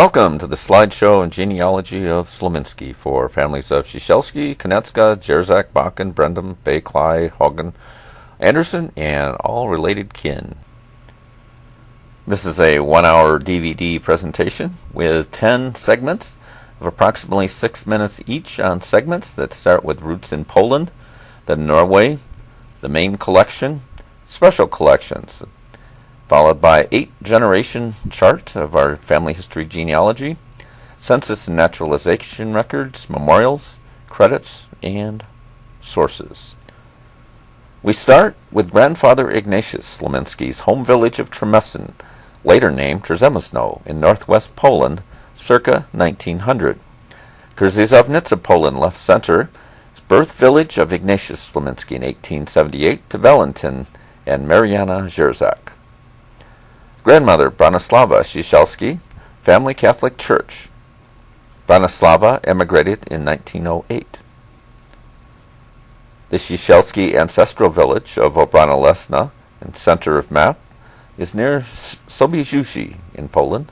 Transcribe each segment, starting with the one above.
Welcome to the slideshow and genealogy of Slominski for families of Ciesielski, Konecka, Jerzak, Bakken, Brendum, Kleih, Hogan, Anderson, and all related kin. This is a 1-hour DVD presentation with 10 segments of approximately 6 minutes each on segments that start with roots in Poland, then Norway, the main collection, special collections, followed by 8-generation chart of our family history genealogy, census and naturalization records, memorials, credits, and sources. We start with grandfather Ignatius Slominski's home village of Tremessin, later named Trzemosno, in northwest Poland, circa 1900. Krzyżownica, Poland, left center, birth village of Ignatius Slominski in 1878 to Valentin and Mariana Jerzak. Grandmother Bronislava Ciesielski, family Catholic Church. Bronislava emigrated in 1908. The Ciesielski ancestral village of Obronolesna, in center of map, is near Sobieżucie in Poland.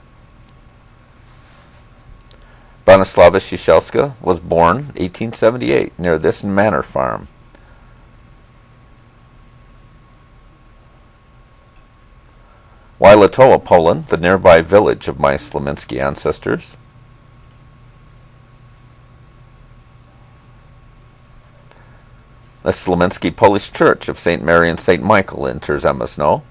Bronislava Ciesielska was born 1878 near this manor farm. Wylatowa, Poland, the nearby village of my Slominski ancestors. The Slominski Polish Church of St. Mary and St. Michael in Trzemosno.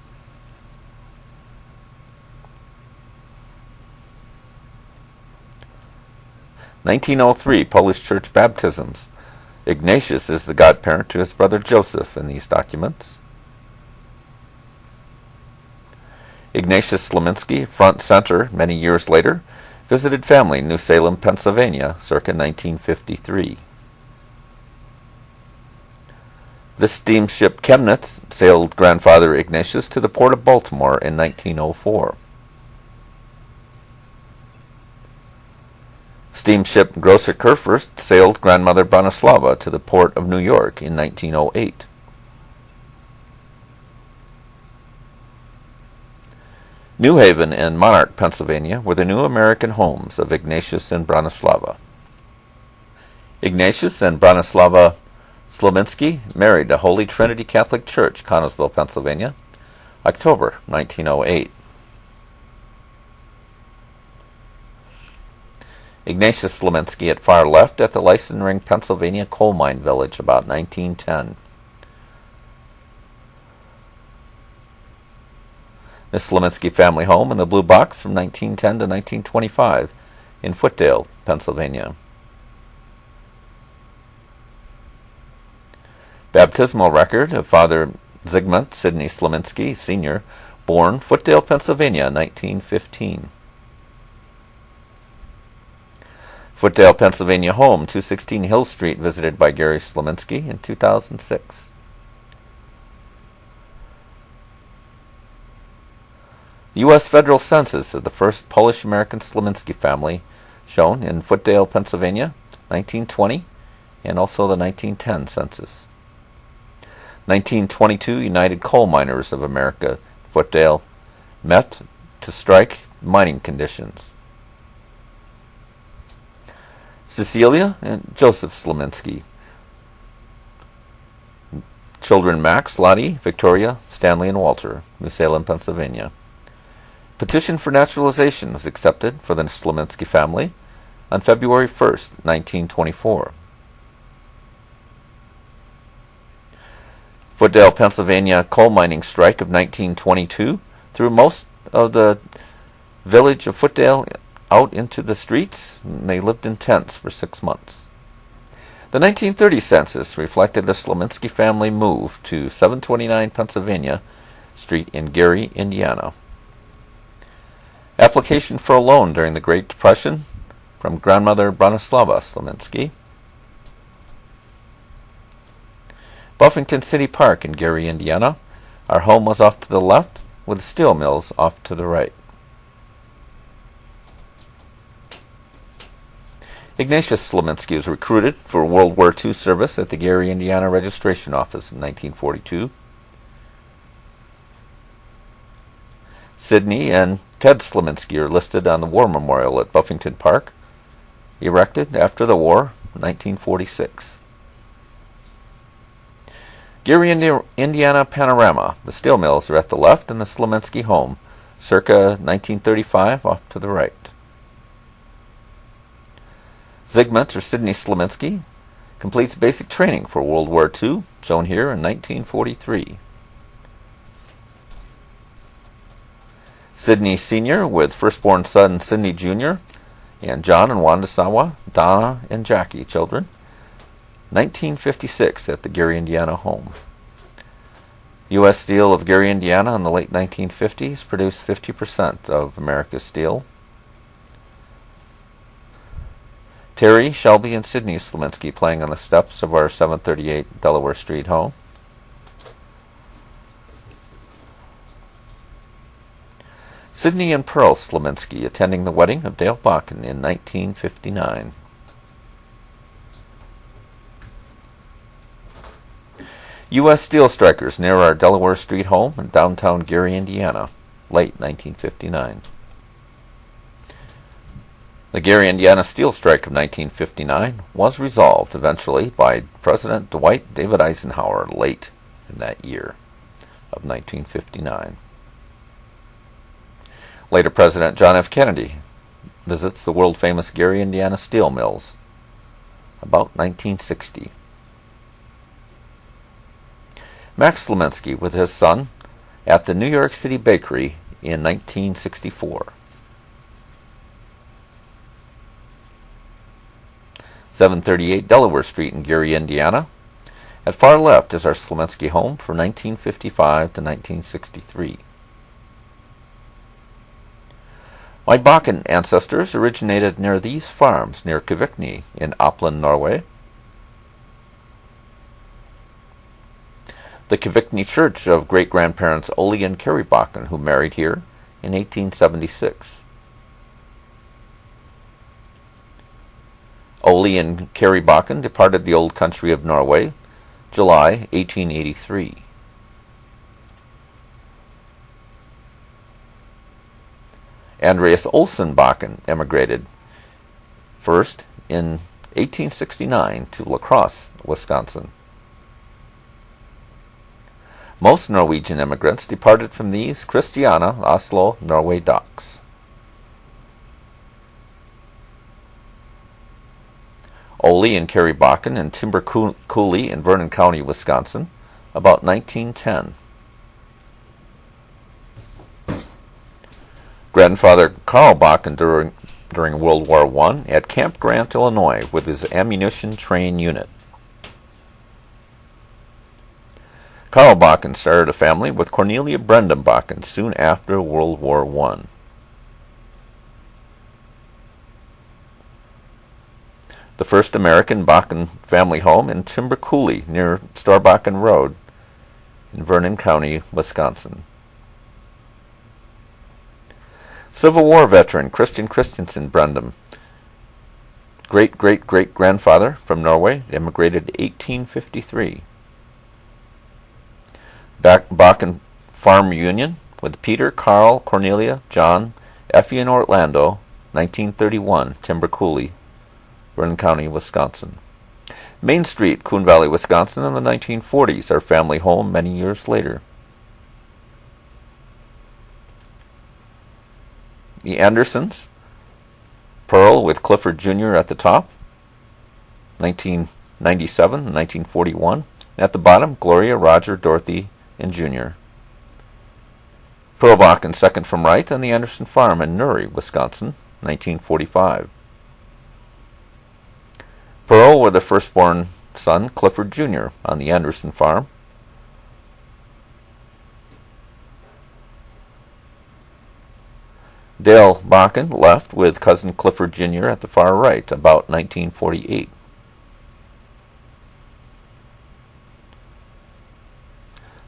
(1903) Polish Church baptisms. Ignatius is the godparent to his brother Joseph in these documents. Ignatius Slominski, front center, many years later, visited family in New Salem, Pennsylvania, circa 1953. This steamship Chemnitz sailed grandfather Ignatius to the port of Baltimore in 1904. Steamship Grosser Kurfürst sailed grandmother Bronislava to the port of New York in 1908. New Haven and Monarch, Pennsylvania, were the new American homes of Ignatius and Bronislava. Ignatius and Bronislava Slominski married at Holy Trinity Catholic Church, Connellsville, Pennsylvania, October 1908. Ignatius Slominski at far left at the Licensing, Pennsylvania coal mine village about 1910. The Slominski family home in the blue box from 1910 to 1925 in Footdale, Pennsylvania. Baptismal record of Father Zygmunt Sidney Slominski, Sr., born Footdale, Pennsylvania, 1915. Footdale, Pennsylvania home, 216 Hill Street, visited by Gary Slominski in 2006. The U.S. Federal Census of the first Polish-American Slominski family, shown in Footdale, Pennsylvania, 1920, and also the 1910 census. 1922 United Coal Miners of America, Footdale, met to strike mining conditions. Cecilia and Joseph Slominski. Children Max, Lottie, Victoria, Stanley, and Walter, New Salem, Pennsylvania. Petition for naturalization was accepted for the Slominski family on February 1st, 1924. Footdale, Pennsylvania coal mining strike of 1922 threw most of the village of Footdale out into the streets, and they lived in tents for 6 months. The 1930 census reflected the Slominski family move to 729 Pennsylvania Street in Gary, Indiana. Application for a loan during the Great Depression from grandmother Bronislava Slominski. Buffington City Park in Gary, Indiana. Our home was off to the left, with steel mills off to the right. Ignatius Slominski was recruited for World War II service at the Gary, Indiana Registration Office in 1942. Sidney and Ted Slominski are listed on the War Memorial at Buffington Park, erected after the war, 1946. Gary, Indiana Panorama. The steel mills are at the left and the Slominski home, circa 1935, off to the right. Zygmunt, or Sidney Slominski, completes basic training for World War II, shown here in 1943. Sidney Sr. with firstborn son Sidney Jr. and John and Wanda Sawa, Donna and Jackie, children, 1956 at the Gary, Indiana home. U.S. Steel of Gary, Indiana in the late 1950s produced 50% of America's steel. Terry, Shelby, and Sidney Slominski playing on the steps of our 738 Delaware Street home. Sidney and Pearl Slominski attending the wedding of Dale Bakken in 1959. U.S. Steel Strikers near our Delaware Street home in downtown Gary, Indiana, late 1959. The Gary, Indiana steel strike of 1959 was resolved eventually by President Dwight David Eisenhower late in that year of 1959. Later, President John F. Kennedy visits the world-famous Gary, Indiana steel mills about 1960. Max Slominski with his son at the New York City Bakery in 1964. 738 Delaware Street in Gary, Indiana. At far left is our Slominski home from 1955 to 1963. My Bakken ancestors originated near these farms near Kvikne in Oppland, Norway. The Kvikne Church of great-grandparents Ole and Carrie Bakken, who married here in 1876. Ole and Carrie Bakken departed the old country of Norway, July 1883. Andreas Olsen Bakken emigrated first in 1869 to La Crosse, Wisconsin. Most Norwegian immigrants departed from these Christiania, Oslo, Norway docks. Ole and Carrie Bakken in Timber Coulee in Vernon County, Wisconsin, about 1910. Grandfather Carl Bakken during World War I at Camp Grant, Illinois, with his ammunition train unit. Carl Bakken started a family with Cornelia Brendum Bakken soon after World War I. The first American Bakken family home in Timber Coulee near Storbakken Road in Vernon County, Wisconsin. Civil War veteran Christian Christensen Brendum, great-great-great-grandfather from Norway, immigrated in 1853. Bakken Farm Union with Peter, Carl, Cornelia, John, Effie, and Orlando, 1931, Timber Coulee, Vernon County, Wisconsin. Main Street, Coon Valley, Wisconsin, in the 1940s, our family home many years later. The Andersons, Pearl with Clifford Jr. at the top, 1997 and 1941. At the bottom, Gloria, Roger, Dorothy, and Jr. Pearl Bakken second from right on the Anderson Farm in Newry, Wisconsin, 1945. Pearl with the firstborn son, Clifford Jr., on the Anderson Farm. Dale Bakken left with cousin Clifford Jr. at the far right, about 1948.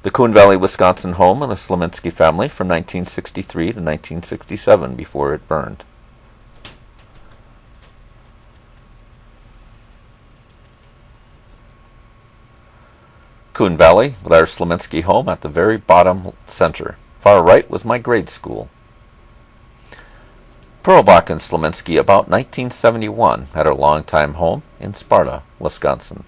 The Coon Valley, Wisconsin home of the Slominski family from 1963 to 1967 before it burned. Coon Valley with our Slominski home at the very bottom center. Far right was my grade school. Pearl Bakken Slominski about 1971 at her longtime home in Sparta, Wisconsin.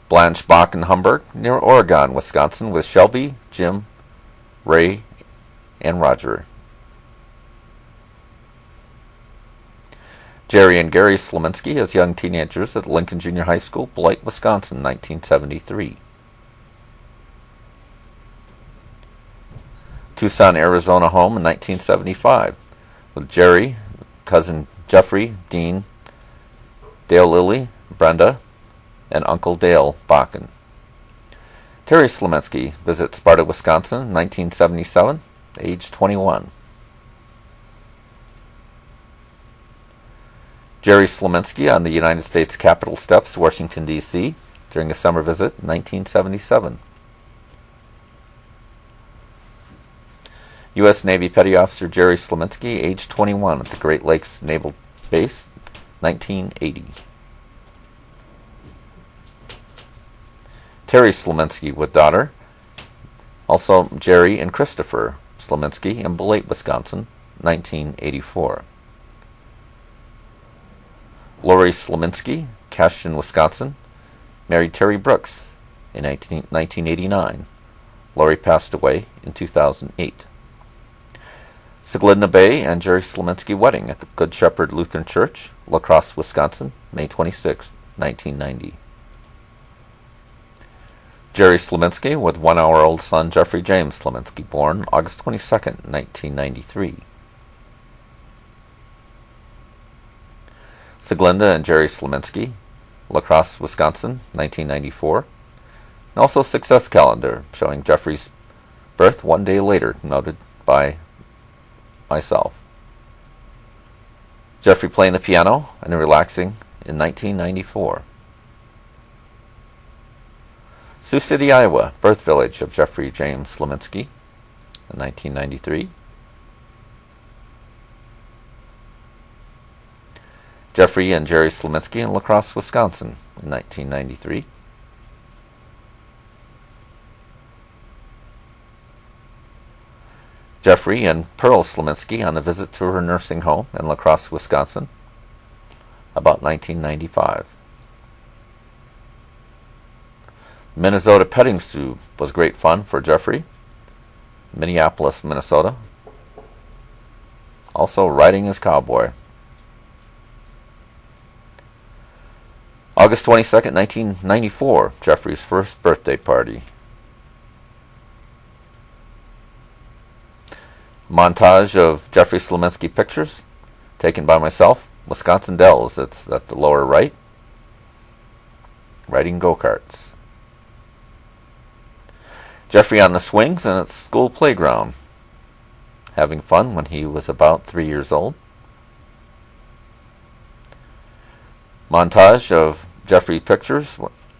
Blanche Bakken Humberg near Oregon, Wisconsin with Shelby, Jim, Ray, and Roger. Jerry and Gary Slominski as young teenagers at Lincoln Junior High School, Beloit, Wisconsin, 1973. Tucson, Arizona home in 1975 with Jerry, cousin Jeffrey, Dean, Dale Lilly, Brenda, and Uncle Dale Bakken. Terry Slominski visits Sparta, Wisconsin, 1977, age 21. Jerry Slominski on the United States Capitol steps to Washington, D.C. during a summer visit, 1977. U.S. Navy Petty Officer Jerry Slominski, age 21, at the Great Lakes Naval Base, 1980. Terry Slominski with daughter, also Jerry and Christopher Slominski in Beloit, Wisconsin, 1984. Lori Slominski, Cashton, Wisconsin, married Terry Brooks in 1989. Lori passed away in 2008. Siglinda Bay and Jerry Slominski wedding at the Good Shepherd Lutheran Church, La Crosse, Wisconsin, May 26, 1990. Jerry Slominski with 1-hour-old son Jeffrey James Slominski, born August 22, 1993. Siglinda and Jerry Slominski, La Crosse, Wisconsin, 1994. And also success calendar showing Jeffrey's birth one day later, noted by myself. Jeffrey playing the piano and relaxing in 1994. Sioux City, Iowa, birth village of Jeffrey James Slominski in 1993. Jeffrey and Jerry Slominski in La Crosse, Wisconsin in 1993. Jeffrey and Pearl Slominski on a visit to her nursing home in La Crosse, Wisconsin, about 1995. Minnesota petting zoo was great fun for Jeffrey. Minneapolis, Minnesota. Also riding his cowboy. August 22nd, 1994, Jeffrey's first birthday party. Montage of Jeffrey Slominski pictures taken by myself. Wisconsin Dells, it's at the lower right. Riding go-karts. Jeffrey on the swings and at school playground, having fun when he was about 3 years old. Montage of Jeffrey pictures,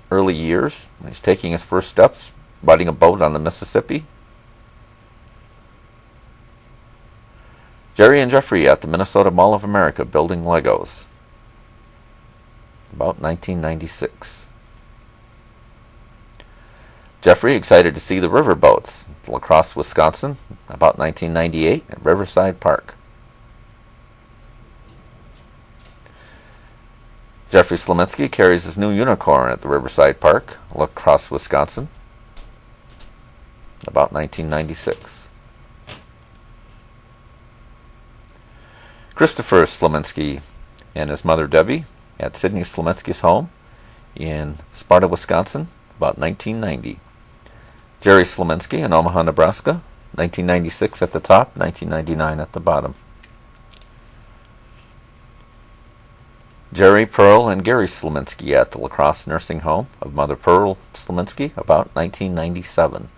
early years. He's taking his first steps, riding a boat on the Mississippi. Jerry and Jeffrey at the Minnesota Mall of America building Legos. About 1996. Jeffrey excited to see the riverboats, La Crosse, Wisconsin, about 1998 at Riverside Park. Jeffrey Slominski carries his new unicorn at the Riverside Park, La Crosse, Wisconsin, about 1996. Christopher Slominski and his mother Debbie at Sidney Slominski's home in Sparta, Wisconsin, about 1990. Jerry Slominski in Omaha, Nebraska, 1996 at the top, 1999 at the bottom. Jerry, Pearl, and Gary Slominski at the La Crosse nursing home of Mother Pearl Slominski, about 1997.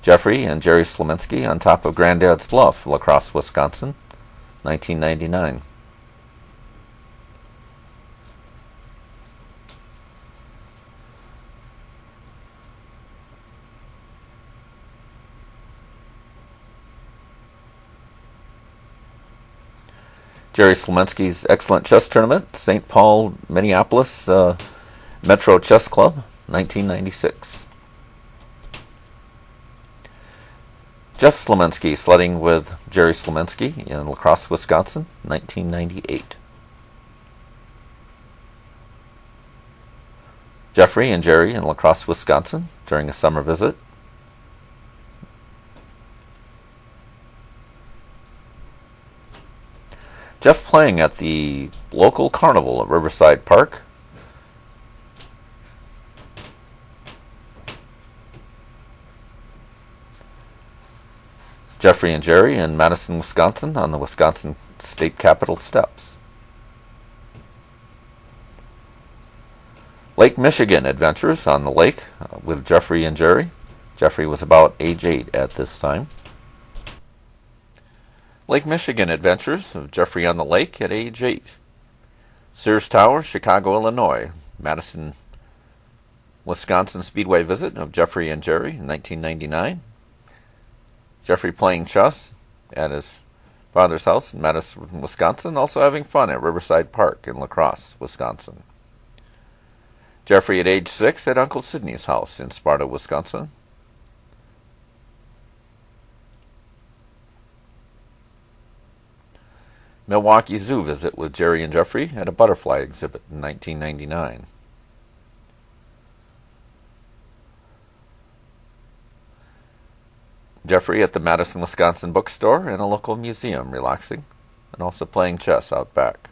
Jeffrey and Jerry Slominski on top of Granddad's Bluff, La Crosse, Wisconsin, 1999. Jerry Slominski's excellent chess tournament, St. Paul, Minneapolis, Metro Chess Club, 1996. Jeff Slominski sledding with Jerry Slominski in La Crosse, Wisconsin, 1998. Jeffrey and Jerry in La Crosse, Wisconsin during a summer visit. Jeff playing at the local carnival at Riverside Park. Jeffrey and Jerry in Madison, Wisconsin on the Wisconsin State Capitol steps. Lake Michigan adventures on the lake with Jeffrey and Jerry. Jeffrey was about age 8 at this time. Lake Michigan adventures of Jeffrey on the lake at age 8. Sears Tower, Chicago, Illinois. Madison, Wisconsin Speedway visit of Jeffrey and Jerry in 1999. Jeffrey playing chess at his father's house in Madison, Wisconsin, also having fun at Riverside Park in La Crosse, Wisconsin. Jeffrey at age 6 at Uncle Sidney's house in Sparta, Wisconsin. Milwaukee Zoo visit with Jerry and Jeffrey at a butterfly exhibit in 1999. Jeffrey at the Madison, Wisconsin bookstore and a local museum relaxing and also playing chess out back.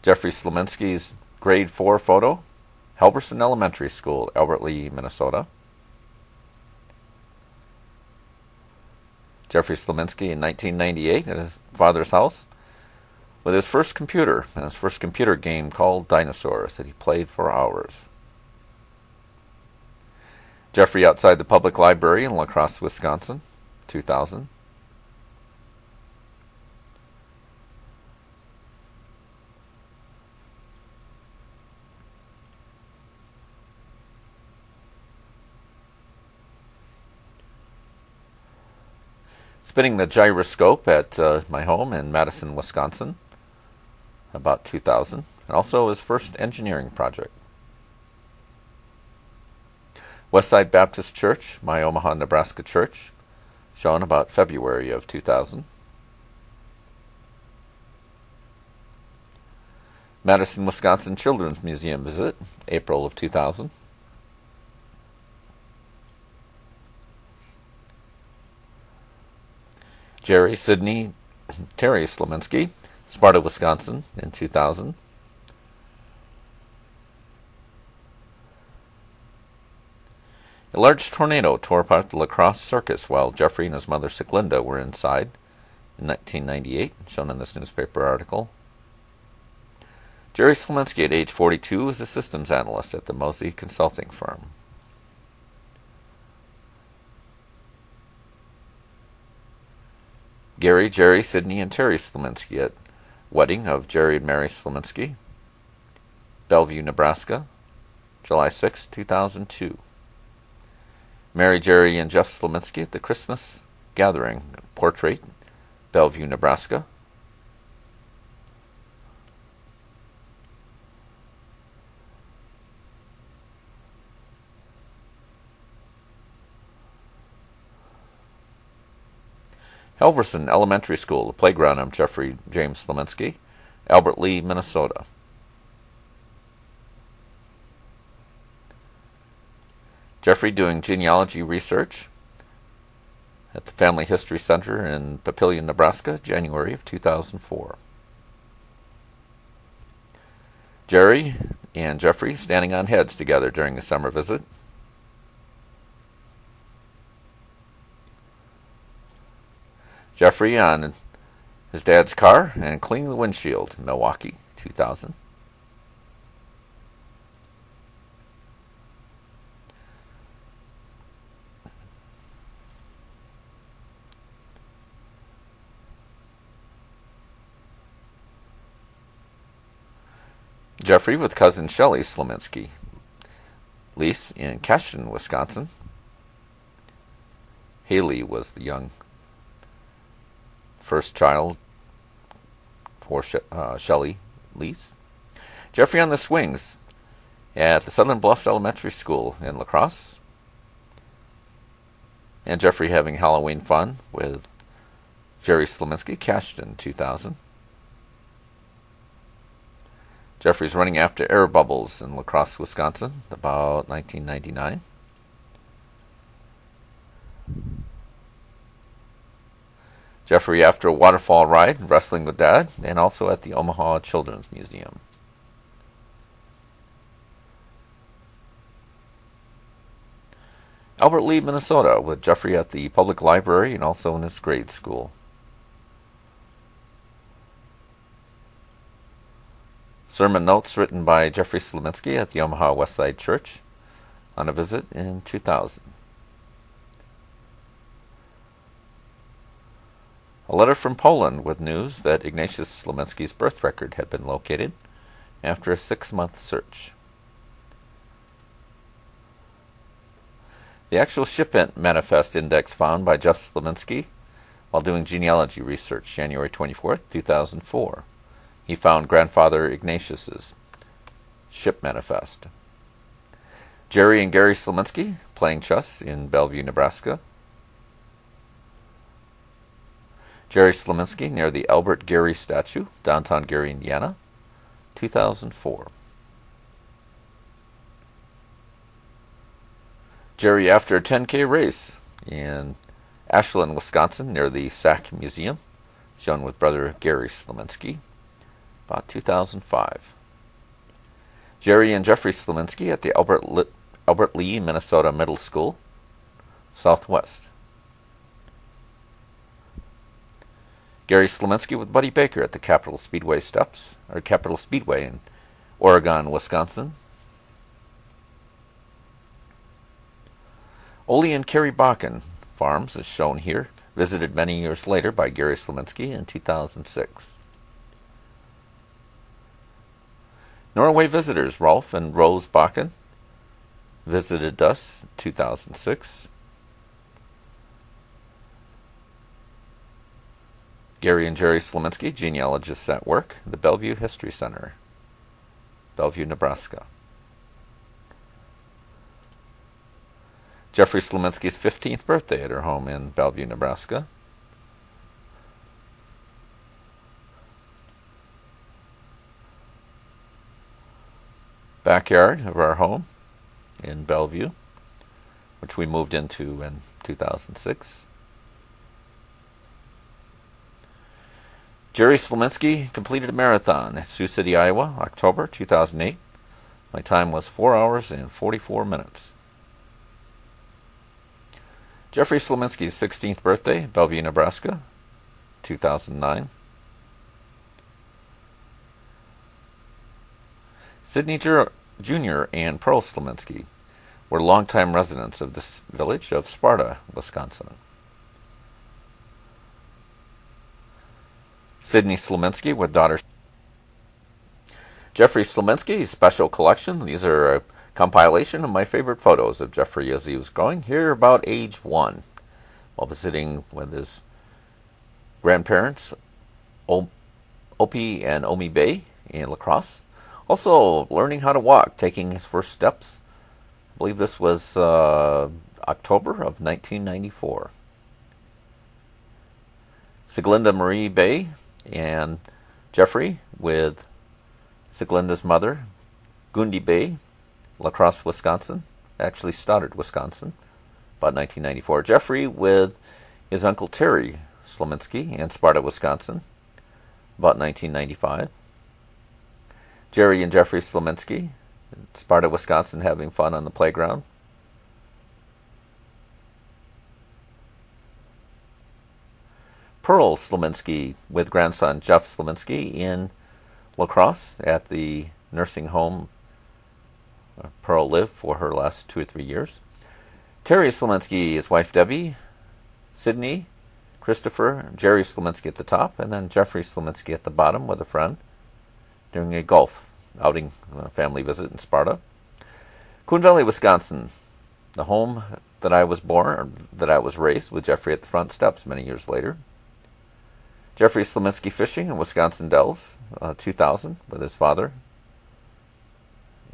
Jeffrey Slominski's grade 4 photo, Halverson Elementary School, Albert Lea, Minnesota. Jeffrey Slominski in 1998 at his father's house with his first computer and his first computer game called Dinosaurs that he played for hours. Jeffrey outside the public library in La Crosse, Wisconsin, 2000. Spinning the gyroscope at my home in Madison, Wisconsin, about 2000, and also his first engineering project. Westside Baptist Church, my Omaha, Nebraska church, shown about February of 2000. Madison, Wisconsin Children's Museum visit, April of 2000. Jerry, Sidney, Terry Slominski, Sparta, Wisconsin in 2000. A large tornado tore apart the La Crosse Circus while Jeffrey and his mother Siglinda were inside in 1998, shown in this newspaper article. Jerry Slominski at age 42 is a systems analyst at the Mosey Consulting Firm. Gary, Jerry, Sidney, and Terry Slominski at wedding of Jerry and Mary Slominski, Bellevue, Nebraska, July 6, 2002. Mary, Jerry, and Jeff Slominski at the Christmas gathering portrait, Bellevue, Nebraska. Halverson Elementary School, the playground of Jeffrey James Slominski, Albert Lea, Minnesota. Jeffrey doing genealogy research at the Family History Center in Papillion, Nebraska, January of 2004. Jerry and Jeffrey standing on heads together during a summer visit. Jeffrey on his dad's car and cleaning the windshield in Milwaukee, 2000. Jeffrey with cousin Shelley Slominski, lease in Caston, Wisconsin. Haley was the young first child for Shelley least. Jeffrey on the swings at the Southern Bluffs Elementary School in La Crosse. And Jeffrey having Halloween fun with Jerry Slominski, cashed in 2000. Jeffrey's running after air bubbles in La Crosse, Wisconsin, about 1999. Jeffrey after a waterfall ride, wrestling with Dad, and also at the Omaha Children's Museum. Albert Lea, Minnesota, with Jeffrey at the public library and also in his grade school. Sermon notes written by Jeffrey Slominski at the Omaha Westside Church on a visit in 2000. A letter from Poland with news that Ignatius Slominski's birth record had been located after a 6-month search. The actual shipment manifest index found by Jeff Slominski while doing genealogy research, January 24th, 2004. He found grandfather Ignatius's ship manifest. Jerry and Gary Slominski playing chess in Bellevue, Nebraska. Jerry Slominski near the Albert Gary statue, downtown Gary, Indiana, 2004. Jerry after a 10K race in Ashland, Wisconsin, near the Sack Museum, shown with brother Gary Slominski, about 2005. Jerry and Jeffrey Slominski at the Albert Lea, Minnesota Middle School, Southwest. Gary Slominski with Buddy Baker at the Capitol Speedway in Oregon, Wisconsin. Ole and Carrie Bakken farms, as shown here, visited many years later by Gary Slominski in 2006. Norway visitors Rolf and Rose Bakken visited us in 2006. Gary and Jerry Slominski, genealogists at work, the Bellevue History Center, Bellevue, Nebraska. Jeffrey Slominski's 15th birthday at her home in Bellevue, Nebraska. Backyard of our home in Bellevue, which we moved into in 2006. Jerry Slominski completed a marathon at Sioux City, Iowa, October 2008. My time was 4 hours and 44 minutes. Jeffrey Slominski's 16th birthday, Bellevue, Nebraska, 2009. Sidney Jr. and Pearl Slominski were longtime residents of this village of Sparta, Wisconsin. Sidney Slominski with daughter Jeffrey Slominski's special collection. These are a compilation of my favorite photos of Jeffrey as he was growing here about age 1 while visiting with his grandparents, Opie and Omi Bay in La Crosse. Also learning how to walk, taking his first steps. I believe this was October of 1994. Siglinda Marie Bay and Jeffrey with Siglinda's mother, Gundi Bay, La Crosse, Wisconsin, actually Stoddard, Wisconsin, about 1994. Jeffrey with his uncle Terry Slominski in Sparta, Wisconsin, about 1995. Jerry and Jeffrey Slominski in Sparta, Wisconsin, having fun on the playground. Pearl Slominski with grandson Jeff Slominski in La Crosse at the nursing home Pearl lived for her last 2 or 3 years. Terry Slominski, his wife Debbie, Sydney, Christopher, Jerry Slominski at the top, and then Jeffrey Slominski at the bottom with a friend during a golf outing, family visit in Sparta. Coon Valley, Wisconsin, the home that I was born, or that I was raised, with Jeffrey at the front steps many years later. Jeffrey Slominski fishing in Wisconsin Dells, 2000, with his father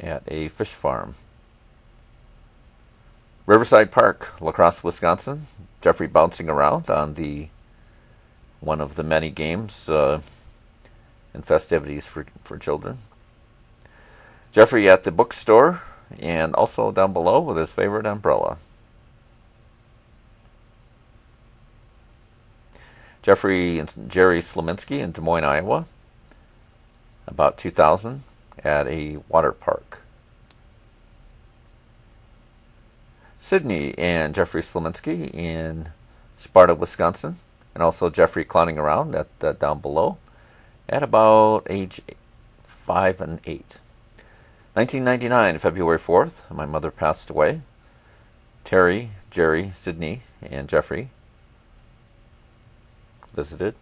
at a fish farm. Riverside Park, La Crosse, Wisconsin. Jeffrey bouncing around on one of the many games and festivities for children. Jeffrey at the bookstore, and also down below with his favorite umbrella. Jeffrey and Jerry Slominski in Des Moines, Iowa, about 2000, at a water park. Sydney and Jeffrey Slominski in Sparta, Wisconsin, and also Jeffrey clowning around at down below at about age 5 and 8. 1999, February 4th, my mother passed away. Terry, Jerry, Sydney, and Jeffrey visited.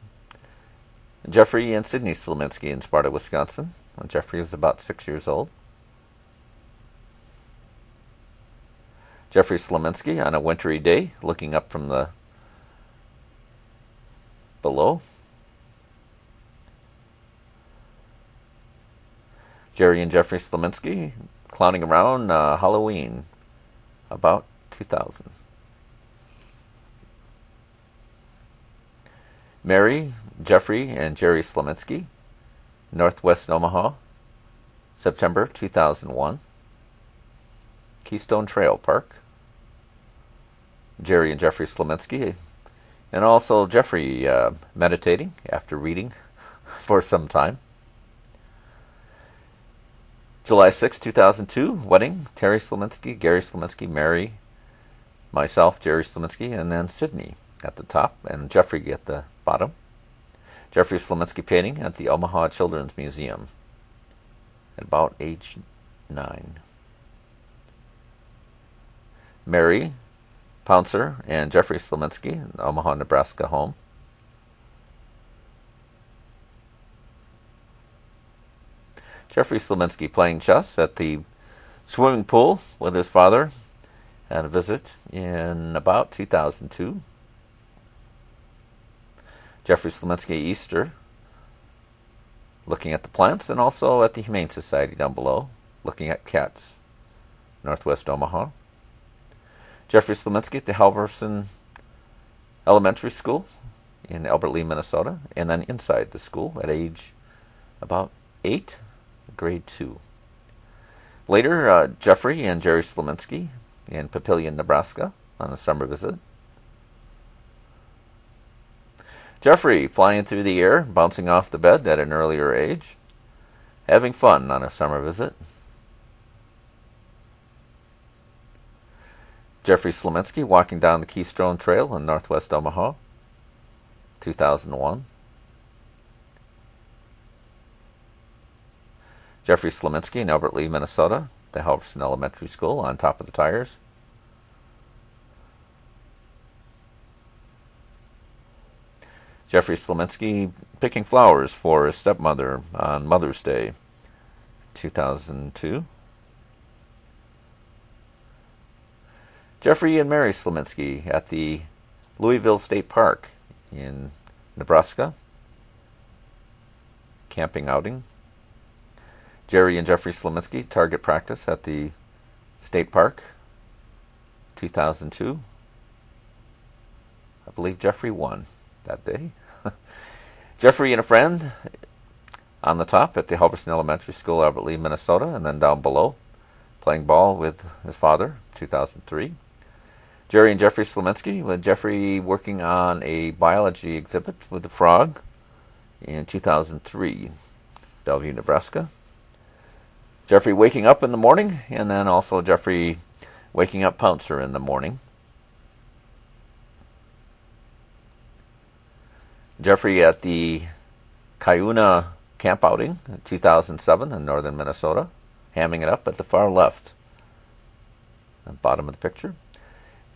Jeffrey and Sydney Slominski in Sparta, Wisconsin, when Jeffrey was about 6 years old. Jeffrey Slominski on a wintry day, looking up from the below. Jerry and Jeffrey Slominski clowning around Halloween, about 2000. Mary, Jeffrey, and Jerry Slominski, Northwest Omaha, September 2001. Keystone Trail Park. Jerry and Jeffrey Slominski, and also Jeffrey meditating after reading for some time. July 6, 2002, wedding, Terry Slominski, Gary Slominski, Mary, myself, Jerry Slominski, and then Sydney at the top, and Jeffrey at the bottom. Jeffrey Slominski painting at the Omaha Children's Museum at about age 9. Mary Pouncer and Jeffrey Slominski in Omaha, Nebraska home. Jeffrey Slominski playing chess at the swimming pool with his father at a visit in about 2002. Jeffrey Slominski Easter, looking at the plants, and also at the Humane Society down below, looking at cats, Northwest Omaha. Jeffrey Slominski at the Halverson Elementary School in Albert Lea, Minnesota, and then inside the school at age about 8, grade 2. Later, Jeffrey and Jerry Slominski in Papillion, Nebraska on a summer visit. Jeffrey flying through the air, bouncing off the bed at an earlier age, having fun on a summer visit. Jeffrey Slominski walking down the Keystone Trail in Northwest Omaha, 2001. Jeffrey Slominski in Albert Lea, Minnesota, the Halverson Elementary School on top of the tires. Jeffrey Slominski picking flowers for his stepmother on Mother's Day, 2002. Jeffrey and Mary Slominski at the Louisville State Park in Nebraska, camping outing. Jerry and Jeffrey Slominski target practice at the state park, 2002. I believe Jeffrey won that day. Jeffrey and a friend on the top at the Halverson Elementary School, Albert Lea, Minnesota, and then down below playing ball with his father, 2003. Jerry and Jeffrey Slominski, with Jeffrey working on a biology exhibit with the frog in 2003, Bellevue, Nebraska. Jeffrey waking up in the morning, and then also Jeffrey waking up Pouncer in the morning. Jeffrey at the Cuyuna camp outing in 2007 in northern Minnesota, hamming it up at the far left, at the bottom of the picture.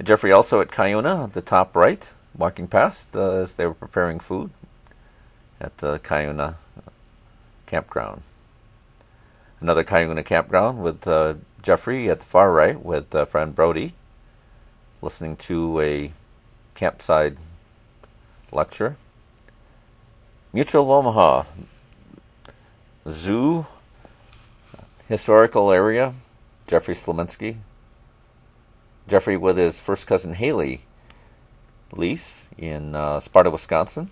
Jeffrey also at Cuyuna, at the top right, walking past as they were preparing food at the Cuyuna campground. Another Cuyuna campground with Jeffrey at the far right with friend Brody, listening to a campsite lecture. Mutual of Omaha Zoo, historical area, Jeffrey Slominski. Jeffrey with his first cousin Haley lease in Sparta, Wisconsin,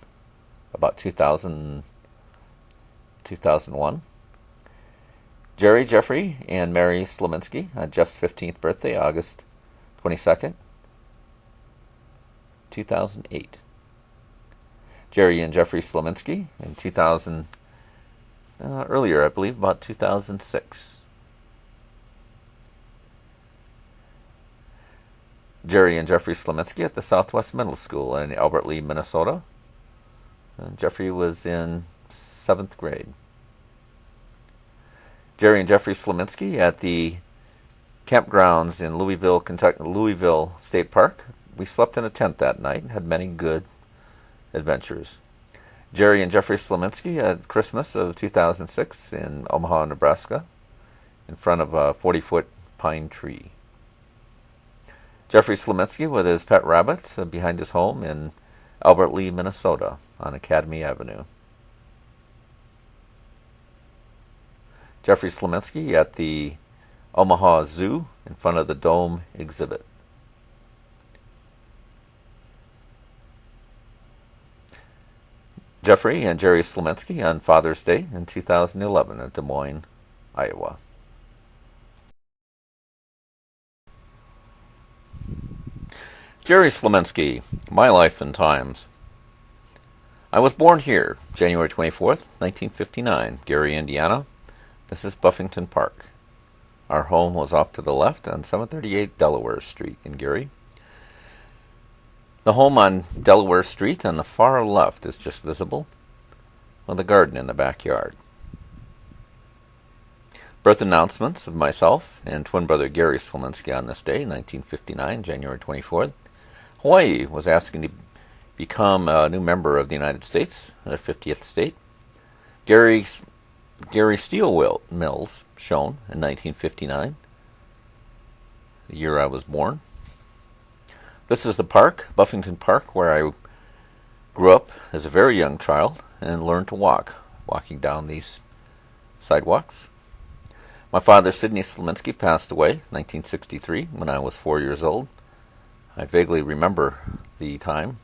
about 2001. Jeffrey, and Mary Slominski on Jeff's 15th birthday, August 22nd, 2008. Jerry and Jeffrey Slominski in 2000, earlier, I believe, about 2006. Jerry and Jeffrey Slominski at the Southwest Middle School in Albert Lea, Minnesota. And Jeffrey was in 7th grade. Jerry and Jeffrey Slominski at the campgrounds in Louisville, Kentucky, Louisville State Park. We slept in a tent that night and had many good adventures. Jerry and Jeffrey Slominski at Christmas of 2006 in Omaha, Nebraska, in front of a 40-foot pine tree. Jeffrey Slominski with his pet rabbit behind his home in Albert Lea, Minnesota, on Academy Avenue. Jeffrey Slominski at the Omaha Zoo in front of the Dome exhibit. Jeffrey and Jerry Slominski on Father's Day in 2011 at Des Moines, Iowa. Jerry Slominski, My Life and Times. I was born here, January 24th, 1959, Gary, Indiana. This is Buffington Park. Our home was off to the left on 738 Delaware Street in Gary. The home on Delaware Street on the far left is just visible, with a garden in the backyard. Birth announcements of myself and twin brother Gary Slominski on this day, 1959, January 24th. Hawaii was asking to become a new member of the United States, their 50th state. Gary Steel Mills, shown in 1959, the year I was born. This is the park, Buffington Park, where I grew up as a very young child and learned to walk, walking down these sidewalks. My father, Sidney Slominski, passed away in 1963 when I was 4 years old. I vaguely remember the time,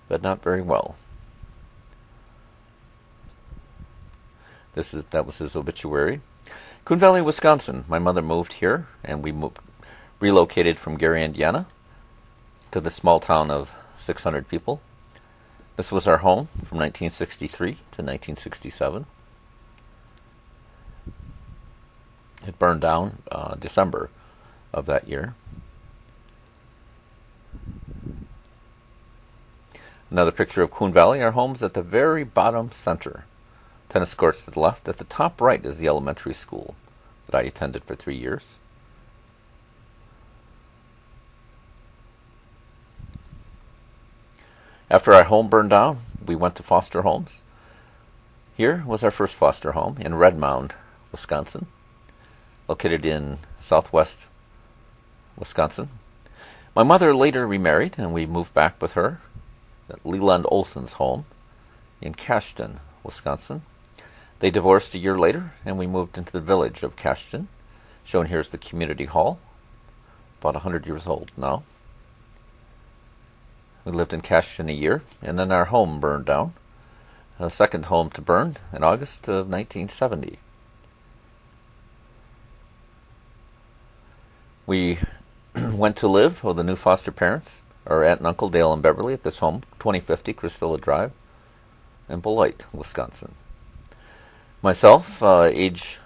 but not very well. That was his obituary. Coon Valley, Wisconsin. My mother moved here, and we relocated from Gary, Indiana, to the small town of 600 people. This was our home from 1963 to 1967. It burned down December of that year. Another picture of Coon Valley. Our home's at the very bottom center. Tennis courts to the left. At the top right is the elementary school that I attended for 3 years. After our home burned down, we went to foster homes. Here was our first foster home in Red Mound, Wisconsin, located in southwest Wisconsin. My mother later remarried, and we moved back with her at Leland Olson's home in Cashton, Wisconsin. They divorced a year later, and we moved into the village of Cashton. Shown here is the community hall, about 100 years old now. We lived in Cashton a year, and then our home burned down. A second home to burn in August of 1970. We went to live with the new foster parents, our aunt and uncle Dale and Beverly, at this home, 2050 Christilla Drive, in Beloit, Wisconsin. Myself, age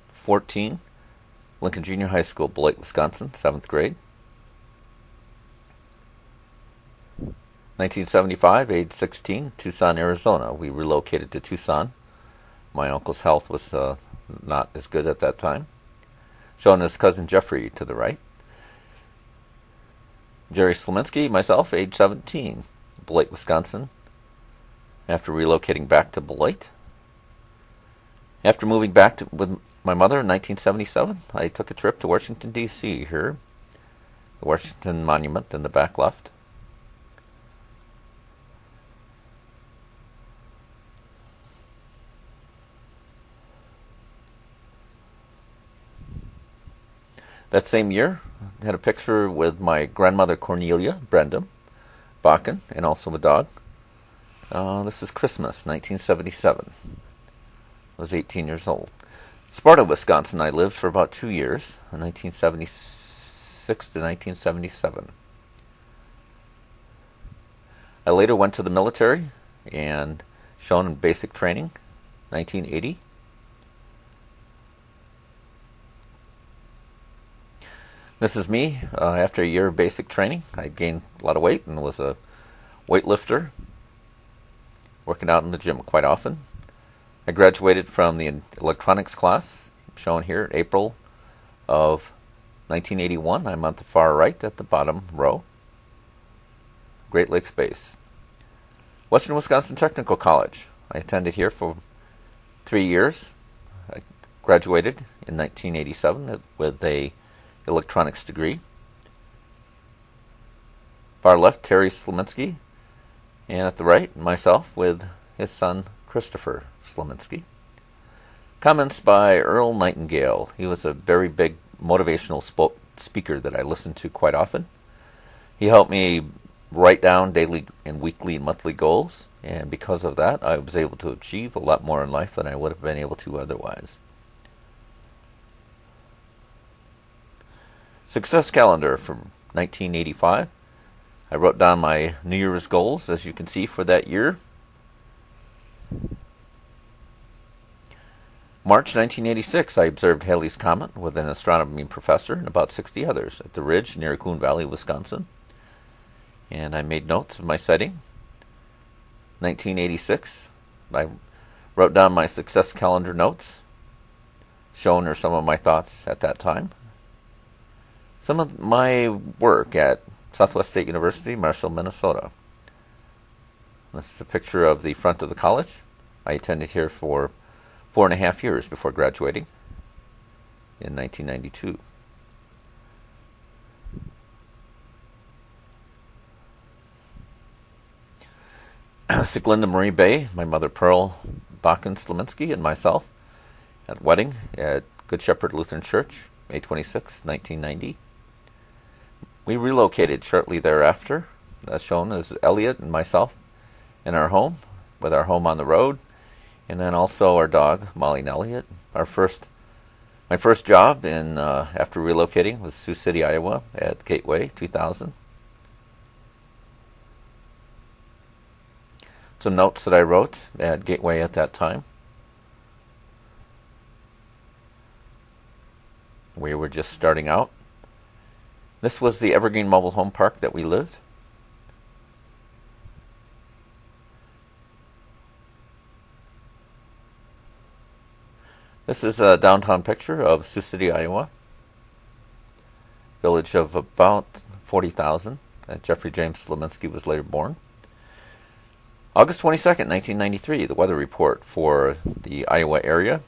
14, Lincoln Junior High School, Beloit, Wisconsin, 7th grade. 1975, age 16, Tucson, Arizona. We relocated to Tucson. My uncle's health was not as good at that time. Shown as cousin Jeffrey to the right. Jerry Slominski, myself, age 17, Beloit, Wisconsin. After relocating back to Beloit. After moving back with my mother in 1977, I took a trip to Washington, D.C. here. The Washington Monument in the back left. That same year, I had a picture with my grandmother Cornelia Brendum Bakken, and also a dog. This is Christmas, 1977. I was 18 years old. Sparta, Wisconsin, I lived for about 2 years, 1976 to 1977. I later went to the military and shown in basic training, 1980. This is me after a year of basic training. I gained a lot of weight and was a weightlifter, working out in the gym quite often. I graduated from the electronics class, shown here, April of 1981. I'm on the far right at the bottom row. Great Lakes Base. Western Wisconsin Technical College. I attended here for 3 years. I graduated in 1987 with a electronics degree. Far left, Terry Slominski, and at the right, myself with his son, Christopher Slominski. Comments by Earl Nightingale. He was a very big motivational speaker that I listened to quite often. He helped me write down daily and weekly and monthly goals, and because of that, I was able to achieve a lot more in life than I would have been able to otherwise. Success calendar from 1985. I wrote down my New Year's goals, as you can see, for that year. March 1986, I observed Halley's Comet with an astronomy professor and about 60 others at the Ridge near Coon Valley, Wisconsin. And I made notes of my setting. 1986, I wrote down my success calendar notes. Shown are some of my thoughts at that time. Some of my work at Southwest State University, Marshall, Minnesota. This is a picture of the front of the college. I attended here for 4.5 years before graduating in 1992. Siglinda Marie Bay, my mother Pearl Bakken Ciesielski, and myself at wedding at Good Shepherd Lutheran Church, May 26, 1990. We relocated shortly thereafter, as shown as Elliot and myself in our home, with our home on the road, and then also our dog, Molly and Elliot. My first job after relocating was Sioux City, Iowa, at Gateway 2000. Some notes that I wrote at Gateway at that time. We were just starting out. This was the Evergreen Mobile Home Park that we lived. This is a downtown picture of Sioux City, Iowa. Village of about 40,000. Jeffrey James Slominski was later born. August 22nd, 1993, the weather report for the Iowa area,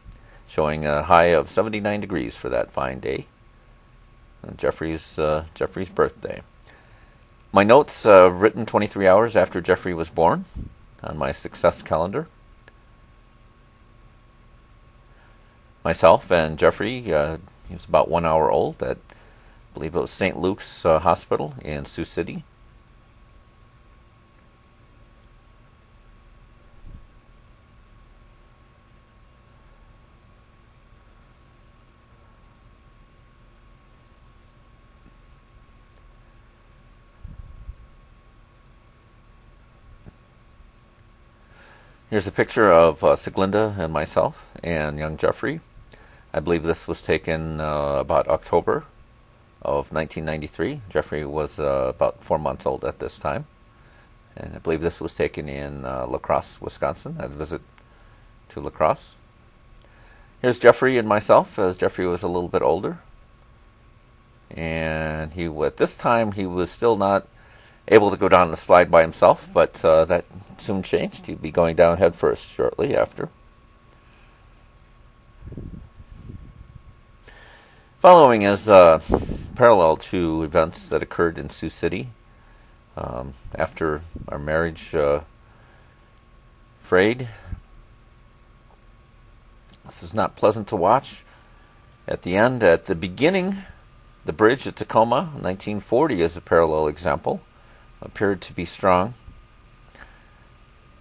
showing a high of 79 degrees for that fine day. Jeffrey's birthday. My notes written 23 hours after Jeffrey was born on my success calendar. Myself and Jeffrey, he was about 1 hour old at, I believe it was St. Luke's Hospital in Sioux City. Here's a picture of Siglinda and myself and young Jeffrey. I believe this was taken about October of 1993. Jeffrey was about 4 months old at this time. And I believe this was taken in La Crosse, Wisconsin, at a visit to La Crosse. Here's Jeffrey and myself, as Jeffrey was a little bit older. And at this time, he was still not able to go down the slide by himself, but that soon changed. He'd be going down head first shortly after. Following is parallel to events that occurred in Sioux City after our marriage frayed. This was not pleasant to watch. At the beginning The bridge at Tacoma, 1940, is a parallel example. Appeared to be strong.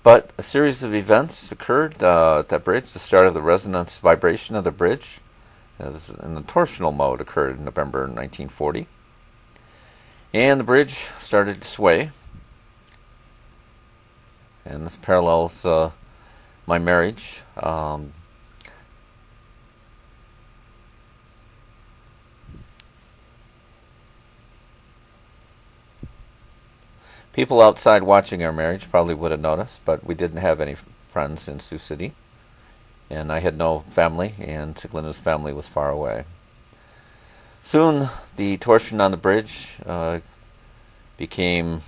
But a series of events occurred at that bridge. The start of the resonance vibration of the bridge as in the torsional mode occurred in November 1940. And the bridge started to sway. And this parallels my marriage. People outside watching our marriage probably would have noticed, but we didn't have any friends in Sioux City. And I had no family, and Siglinda's family was far away. Soon, the torsion on the bridge became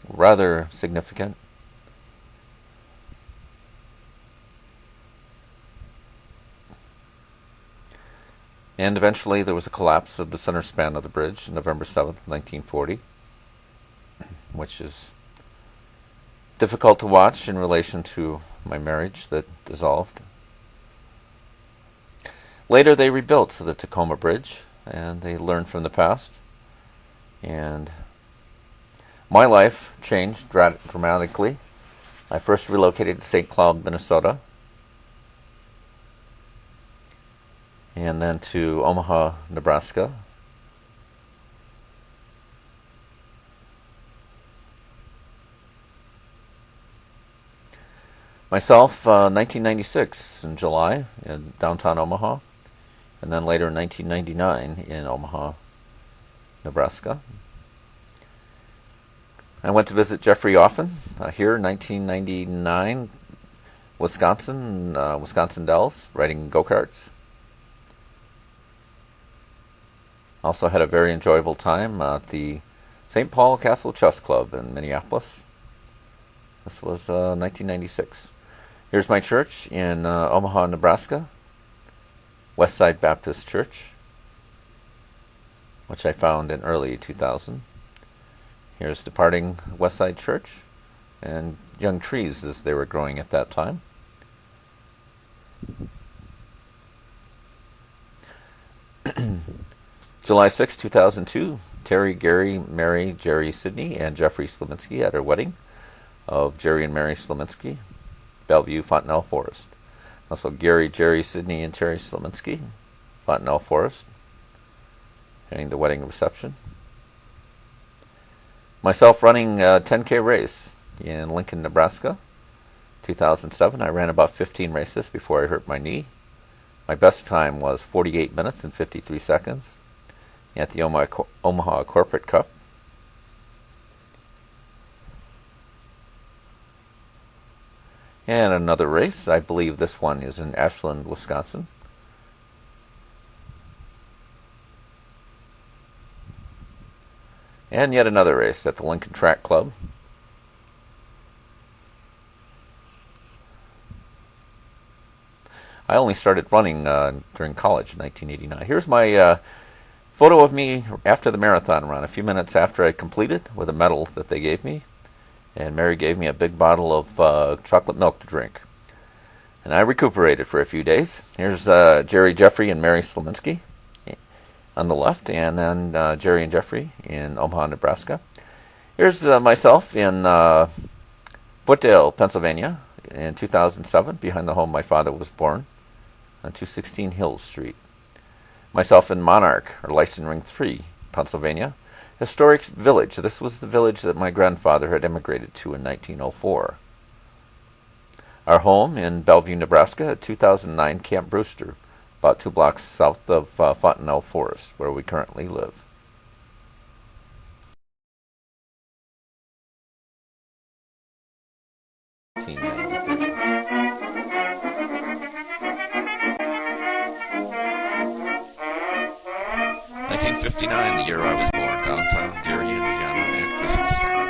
rather significant. And eventually there was a collapse of the center span of the bridge on November 7th, 1940, which is difficult to watch in relation to my marriage that dissolved. Later they rebuilt the Tacoma Bridge, and they learned from the past. And my life changed dramatically. I first relocated to St. Cloud, Minnesota, and then to Omaha, Nebraska. Myself, 1996 in July in downtown Omaha, and then later in 1999 in Omaha, Nebraska. I went to visit Jeffrey often here in 1999, Wisconsin, Wisconsin Dells, riding go-karts. Also had a very enjoyable time at the St. Paul Castle Chess Club in Minneapolis. This was 1996. Here's my church in Omaha, Nebraska, Westside Baptist Church, which I found in early 2000. Here's departing Westside Church and young trees as they were growing at that time. July 6, 2002, Terry, Gary, Mary, Jerry, Sydney, and Jeffrey Slominski at our wedding of Jerry and Mary Slominski, Bellevue, Fontenelle Forest. Also Gary, Jerry, Sydney, and Terry Slominski, Fontenelle Forest, heading the wedding reception. Myself running a 10K race in Lincoln, Nebraska, 2007. I ran about 15 races before I hurt my knee. My best time was 48 minutes and 53 seconds at the Omaha Corporate Cup. And another race, I believe this one is in Ashland, Wisconsin. And yet another race at the Lincoln Track Club. I only started running during college in 1989. Here's my photo of me after the marathon run, a few minutes after I completed, with a medal that they gave me. And Mary gave me a big bottle of chocolate milk to drink. And I recuperated for a few days. Here's Jerry, Jeffrey, and Mary Slominski on the left, and then Jerry and Jeffrey in Omaha, Nebraska. Here's myself in Footdale, Pennsylvania in 2007, behind the home my father was born on 216 Hills Street. Myself in Monarch, or License Ring 3, Pennsylvania. Historic village. This was the village that my grandfather had immigrated to in 1904. Our home in Bellevue, Nebraska at 2009 Camp Brewster, about 2 blocks south of Fontenelle Forest, where we currently live. '59, the year I was born, downtown Gary, Indiana, at Christmas time.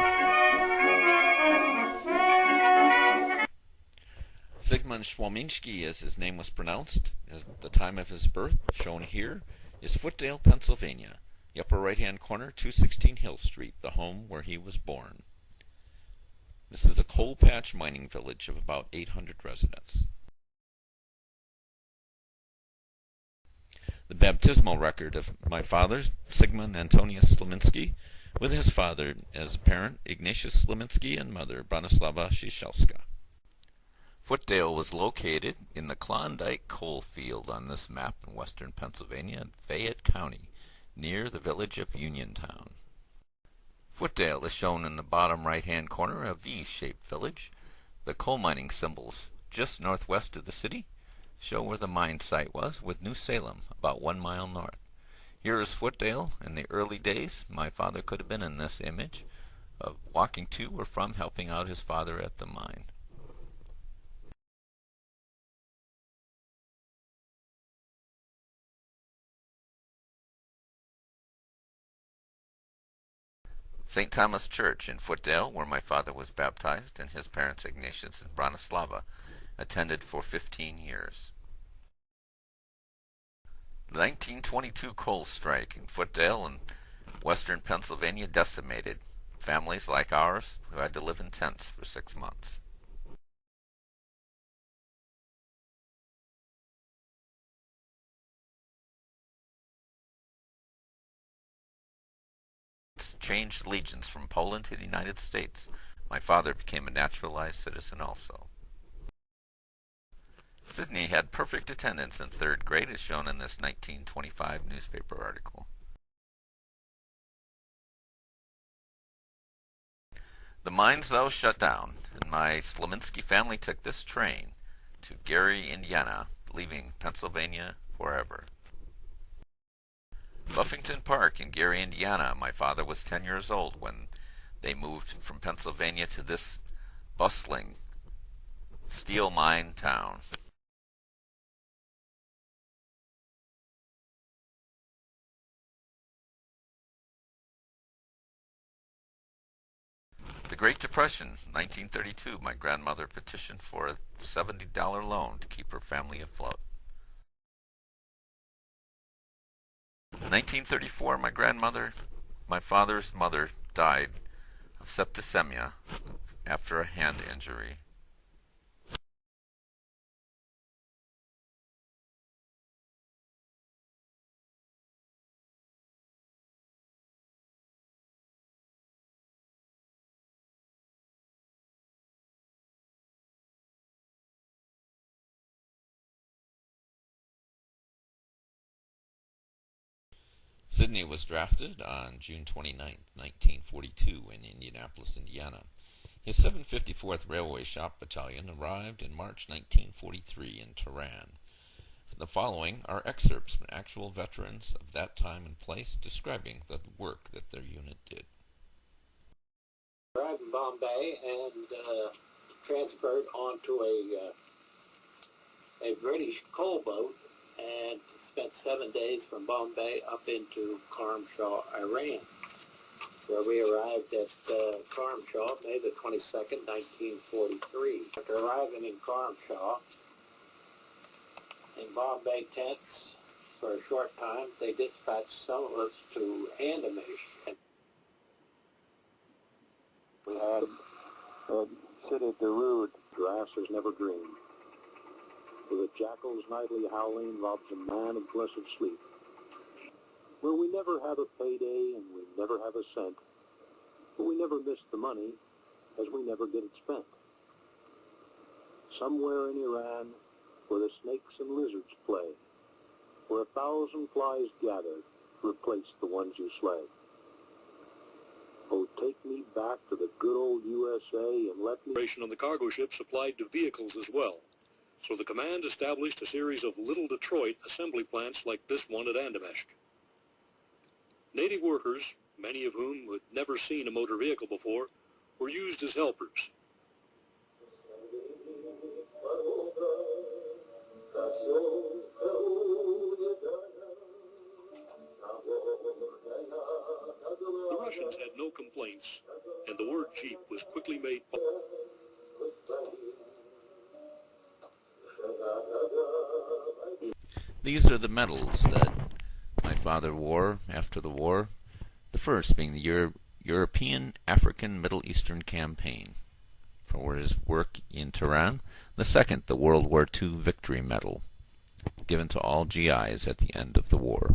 Zygmunt Slominski, as his name was pronounced, at the time of his birth, shown here, is Footdale, Pennsylvania, the upper right-hand corner, 216 Hill Street, the home where he was born. This is a coal patch mining village of about 800 residents. The baptismal record of my father, Sigmund Antonius Slominski, with his father as a parent, Ignatius Slominski, and mother, Bronislava Ciesielska. Footdale was located in the Klondike coal field on this map in western Pennsylvania in Fayette County, near the village of Uniontown. Footdale is shown in the bottom right-hand corner, a V-shaped village. The coal mining symbols just northwest of the city show where the mine site was, with New Salem about 1 mile north. Here is Footdale in the early days. My father could have been in this image of walking to or from helping out his father at the mine. St. Thomas Church in Footdale, where my father was baptized, and his parents Ignatius and Bronislava attended for 15 years. The 1922 coal strike in Footdale and western Pennsylvania decimated families like ours who had to live in tents for 6 months. Changed allegiance from Poland to the United States. My father became a naturalized citizen also. Sydney had perfect attendance in 3rd grade, as shown in this 1925 newspaper article. The mines, though, shut down, and my Slominski family took this train to Gary, Indiana, leaving Pennsylvania forever. Buffington Park in Gary, Indiana. My father was 10 years old when they moved from Pennsylvania to this bustling steel mine town. The Great Depression, 1932. My grandmother petitioned for a $70 loan to keep her family afloat. 1934, my father's mother, died of septicemia after a hand injury. Sidney was drafted on June 29, 1942 in Indianapolis, Indiana. His 754th Railway Shop Battalion arrived in March 1943 in Tehran. The following are excerpts from actual veterans of that time and place describing the work that their unit did. Arrived in Bombay and transferred onto a British coal boat and spent 7 days from Bombay up into Karamshah, Iran, where we arrived at Karamshah May the 22nd, 1943. After arriving in Karamshah, in Bombay tents for a short time, they dispatched some of us to Andamish. We had City Darude, grass is never green. Where the jackal's nightly howling robs a man of blessed sleep. Where we never have a payday and we never have a cent, but we never miss the money as we never get it spent. Somewhere in Iran, where the snakes and lizards play, where 1,000 flies gather to replace the ones you slay. Oh, take me back to the good old USA and let me... Narration on the cargo ship supplied to vehicles as well. So the command established a series of little Detroit assembly plants like this one at Andamish. Native workers, many of whom had never seen a motor vehicle before, were used as helpers. The Russians had no complaints, and the word Jeep was quickly made popular. These are the medals that my father wore after the war, the first being the European, African, Middle Eastern Campaign for his work in Tehran, the second the World War II Victory Medal. given to all GIs at the end of the war.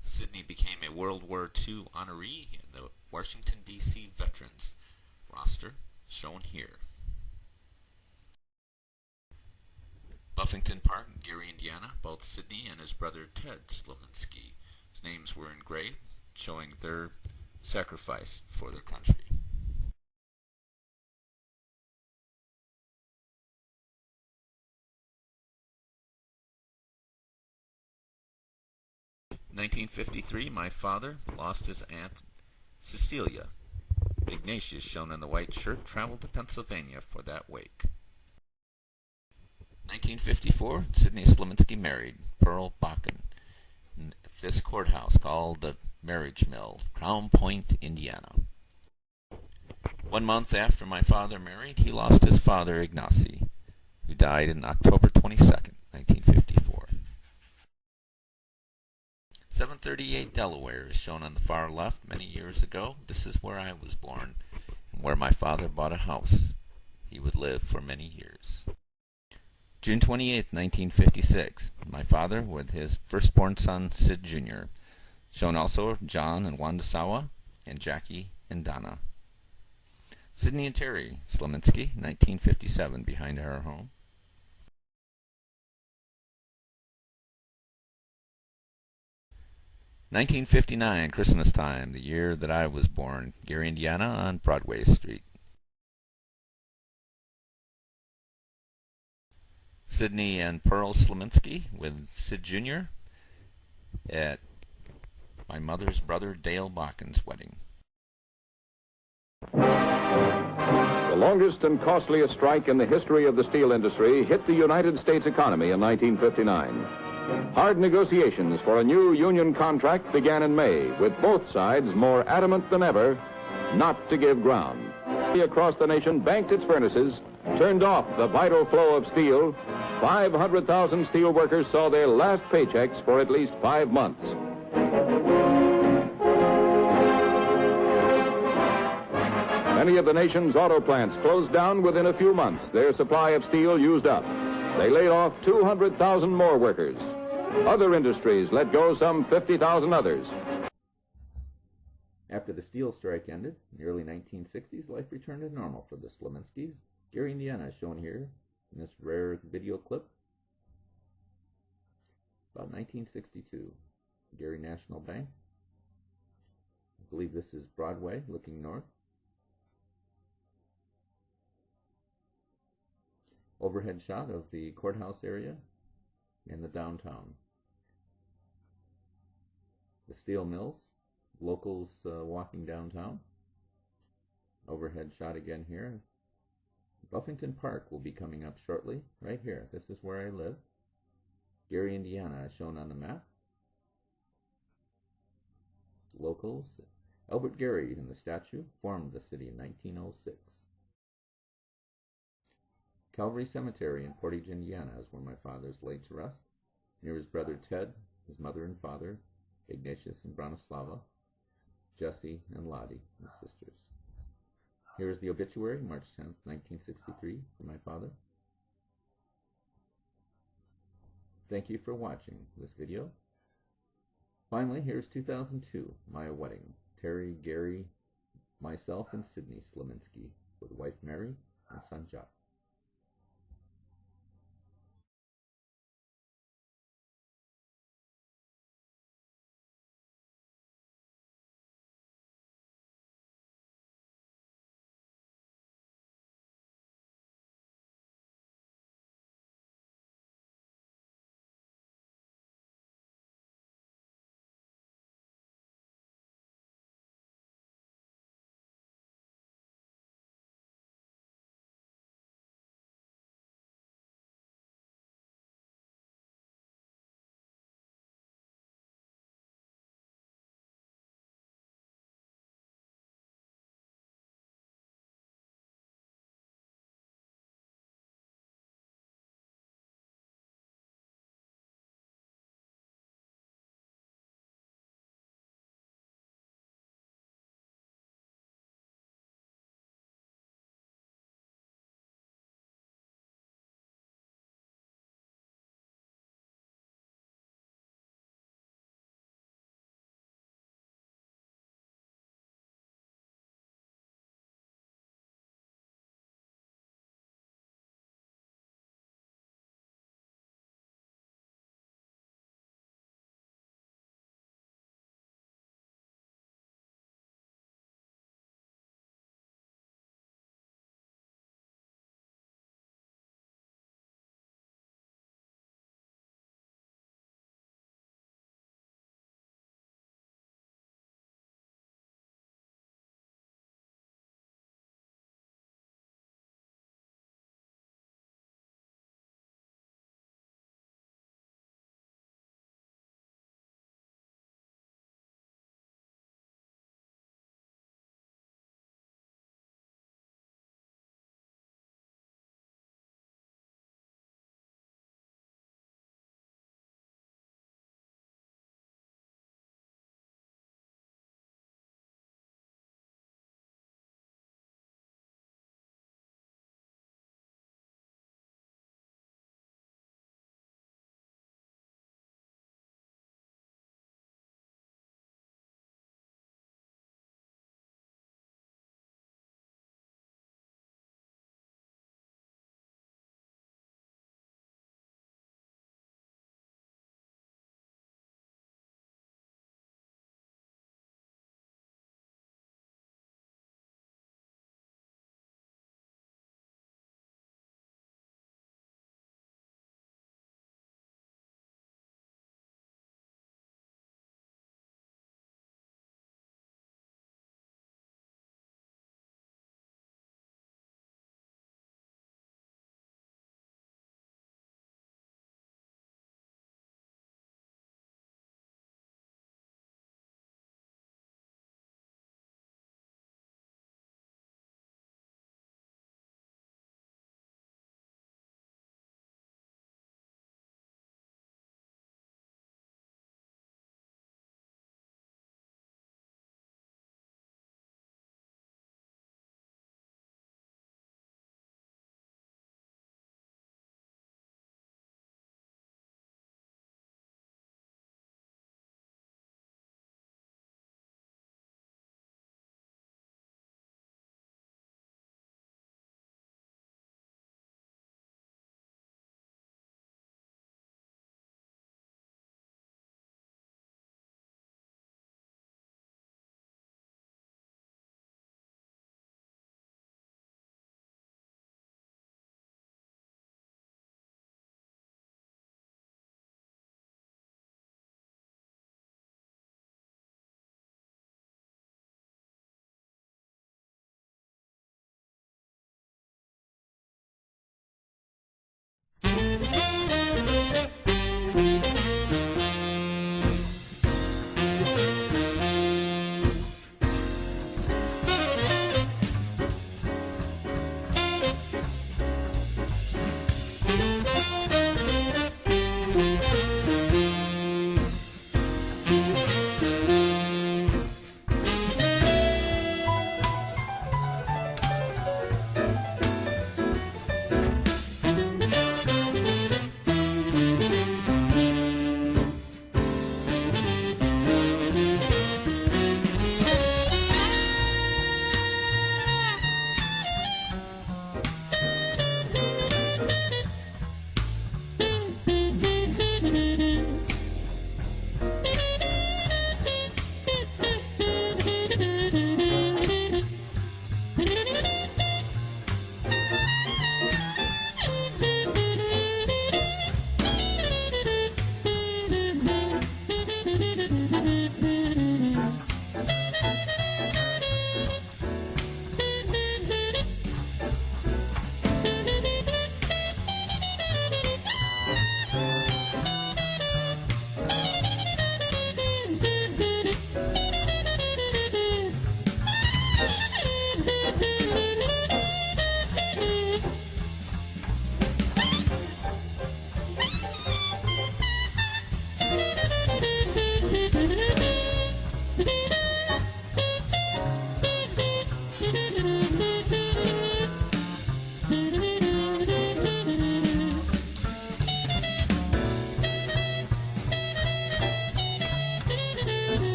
Sidney became a World War II honoree in the Washington, D.C. Veterans roster, shown here. Buffington Park, Gary, Indiana, both Sidney and his brother Ted Slominski's names were engraved, showing their sacrifice for their country. In 1953, my father lost his aunt Cecilia. Ignatius, shown in the white shirt, traveled to Pennsylvania for that wake. 1954, Sidney Slominski married Pearl Bakken in this courthouse called the Marriage Mill, Crown Point, Indiana. 1 month after my father married, he lost his father Ignacy, who died on October 22nd, 1954. 738 Delaware is shown on the far left. Many years ago, this is where I was born and where my father bought a house. He would live for many years. June 28, 1956, my father with his firstborn son, Sid Jr., shown also John and Wanda Sawa, and Jackie and Donna. Sidney and Terry Slominski, 1957, behind our home. "1959, Christmas time, the year that I was born, Gary, Indiana, on Broadway Street. Sidney and Pearl Slominski with Sid Jr. at my mother's brother Dale Bakken's wedding. The longest and costliest strike in the history of the steel industry hit the United States economy in 1959. Hard negotiations for a new union contract began in May, with both sides more adamant than ever not to give ground. Across the nation banked its furnaces, turned off the vital flow of steel. 500,000 steel workers saw their last paychecks for at least 5 months. Many of the nation's auto plants closed down within a few months, their supply of steel used up. They laid off 200,000 more workers. Other industries let go some 50,000 others. After the steel strike ended, in the early 1960s, life returned to normal for the Slominskis. Gary, Indiana, is shown here in this rare video clip. About 1962, Gary National Bank. I believe this is Broadway, looking north. Overhead shot of the courthouse area and the downtown. The steel mills, locals walking downtown. Overhead shot again here. Buffington Park will be coming up shortly, right here. This is where I live. Gary, Indiana, is shown on the map. Locals. Albert Gary and the statue formed the city in 1906. Calvary Cemetery in Portage, Indiana, is where my father is laid to rest. Near his brother Ted, his mother and father, Ignatius and Bronislava, Jesse and Lottie, his sisters. Here is the obituary, March 10th, 1963, for my father. Thank you for watching this video. Finally, here's 2002, my wedding. Terry, Gary, myself, and Sidney Slominski, with wife Mary and son Jock.